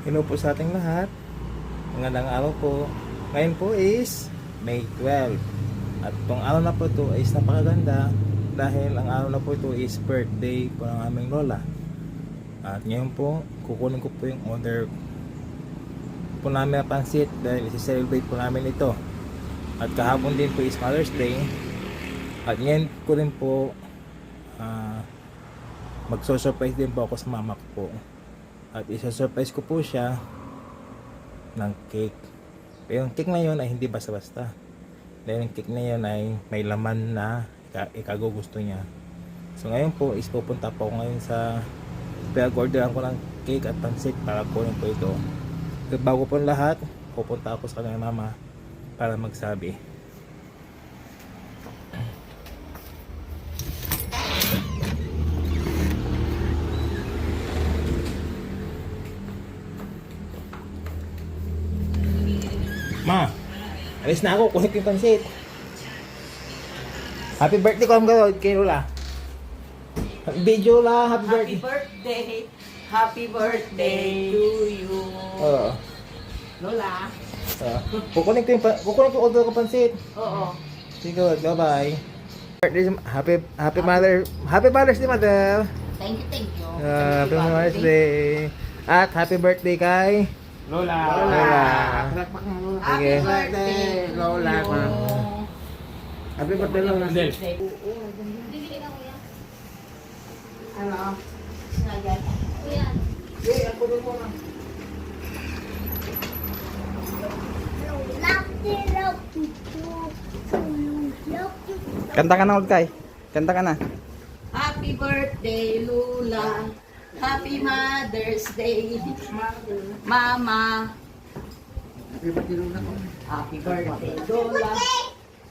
Hello po sa ating lahat. Magandang araw po. Ngayon po is May 12. At itong araw na po ito is napakaganda dahil ang araw na po ito is birthday po ng aming lola. At ngayon po, kukunin ko po yung order po namin na pansit dahil isi-celebrate po namin ito. At kahapon din po is Mother's Day. At ngayon ko rin po magso-surprise din po ako sa mama ko po. At isa-surprise ko po siya ng cake. Pero yung cake na yun ay hindi basta-basta. Dahil yung cake na yun ay may laman na ikagugusto niya. So ngayon po is pupunta po ako ngayon sa pinag-orderan ko ng cake at pansit para kunin po ito. So bago po lahat, pupunta ako sa kanyang mama para magsabi. Ma, alis na ako, kunin ko yung pansit. Happy birthday ko ang gawin kay Lola. Video la, happy birthday. Happy birthday. Happy birthday to you. Oo. Lola. Kukunin ko yung order ko pansit. Oo. Sige, bye-bye. Happy Mother's Day, Mother. Thank you. Happy Mother's Day. At happy birthday kay Lola. Happy Sige. birthday, Lola. Happy birthday, Lola. Del. Ano? Kanta ka na, Kay. Kanta ka na. Happy birthday, Lola. Happy Mother's Day, Mama. Happy birthday, Lola. Happy birthday, Lola.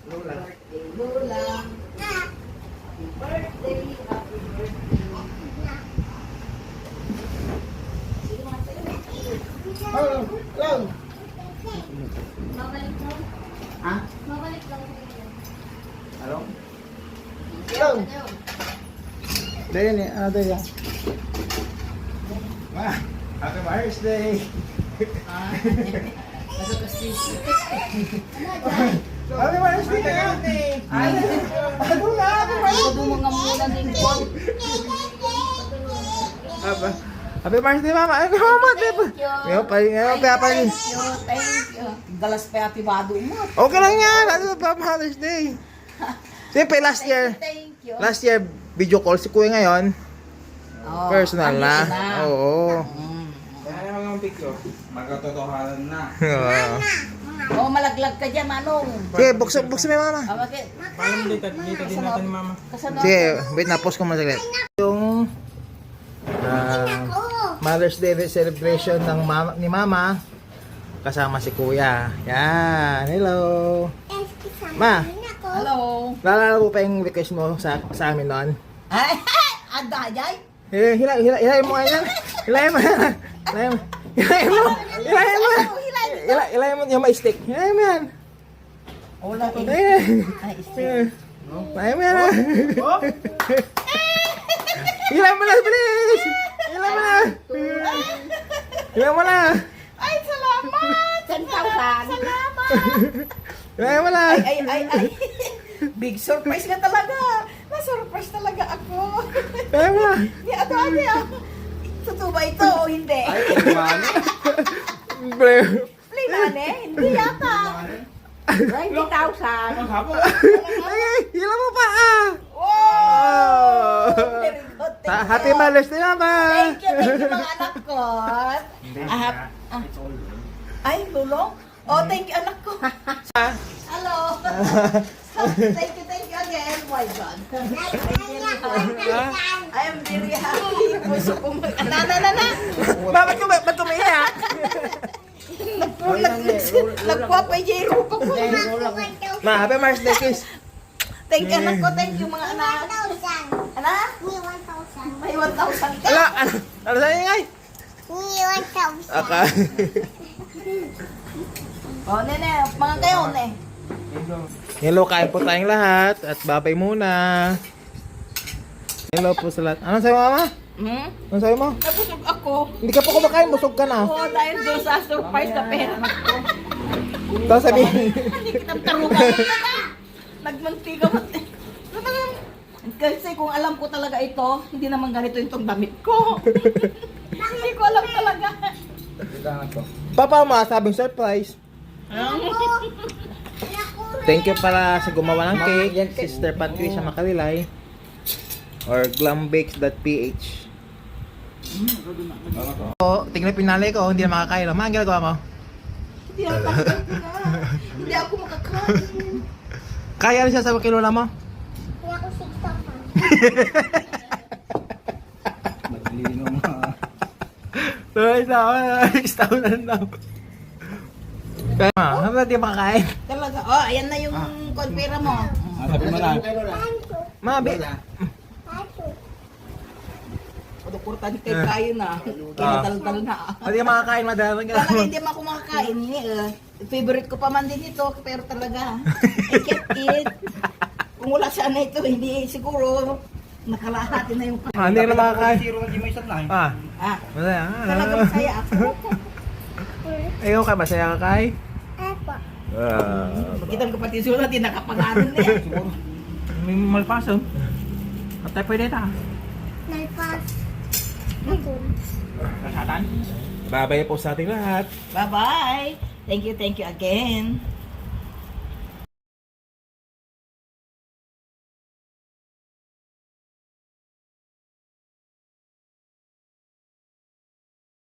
Birthday, Lola. Happy birthday, happy birthday. Babalik daw. Ha? Babalik daw. Hello? Hello. Dahil yan. Ma, happy Mother's Day. Happy Mother's Day kayo. Ay, Ano na? ito mga muna din ko. Happy Mother's Day, Mama. Ay, Mama. Ngayon pa. Thank you. Galas pa yung pibado mo. Okay lang yan. Ano pa Mother's Day? Siyempre, last year, Thank you. video call si Kuya ngayon. Oh, Personal na. Oo. Kaya naman ang picture. Magkatotohanan na. Oh, malaglag ka dyan, Manong. Sige, buksan mo yung Mama. Ah, bakit? Paano dito din natin ni Mama? Kasunod. Sige, wait na, pause ko masaglit. Yung Mother's Day celebration ng ni Mama kasama si Kuya. Yan, hello. Ma, Hello. naalala mo pa yung request mo sa amin noon? Ay, adayay. Hilahin mo nga yan. Hilahin mo. Hilahin mo yung ma-stick. Hilahin mo yan. Wala ko. Hilahin Ay, stick. mo yan. Hilahin mo na, bilis. Hilahin mo na. Ay, salamat. 10,000. Salamat. Hilahin mo na. Ay. Big surprise ka talaga. Na-surprise talaga ako. Hilahin mo na. Adayay. Totoo ba ito o hindi? Ay, kumani. Play money? Hindi yata. 90,000. Hapon. Ay, hilahin mo pa. Wow! Very good. Happy Mother's Day, Mama. Thank you mga anak ko. Ay, lulong? Oh, thank you anak ko. Hello. Thank you again. Oh my God. I am very happy. Puso kong na. Ba't kumiyak? Nagkuha pa yung Jero ko. Ma, happy Mother's Day, kiss. Thank you anak ko. Thank you mga anak. Anak? May 1,000 ka. Ano sa'yo ngay? Aka. Oh, nene. Mga kayo, ne. Hello, kain po tayong lahat. At babay muna. Hello po sa lahat. Ano sa'yo, Mama? Hmm? Ano sabi mo? Nabusog ako. Hindi ka pa kumakain, busog ka na. Oo, dahil doon sa surprise na pera ko. Tapos sabihin, Hindi kita tarugan. Nagmantika mo. Kasi kung alam ko talaga ito, hindi naman ganito yung damit ko. Hindi ko alam talaga. Kailangan ko. Papa mo, sabing surprise. Thank you para sa gumawa ng cake, Sister Patricia Macarilay or glambakes.ph. Oh, tingnan pinalay ko, hindi na makakain. Ano ang ginagawa mo? Hindi ako makakain. Hindi ako makakain. Kaya rin siya sa kilula mo? Kaya ako siksak pa. Maglino mo. Taon na. Kaya mo, di makakain? Talaga. Oh, ayan na yung konpera mo. Sabi mo na. Mabi. Pagkurtan kayo kayo na. Kinadaldal na. Hindi ka makakain, madalang ka. Talaga hindi mo ako makakain. Favorite ko pa man din ito. Pero talaga, I can't eat. Kung wala sana ito, hindi siguro nakalahati na yung Hindi ka na makakain. Zero na di mo isang lang. Ah, Ah, masaya. talaga masaya ako. Ayaw ka, masaya ka kay? Apa. Kita ko pati sulat, hindi nakapangalan na yan. May malpaso. At tayo pwede ta. Nalpas. Atun. Kasatan. Babay po sa ating lahat. Bye-bye. Thank you again.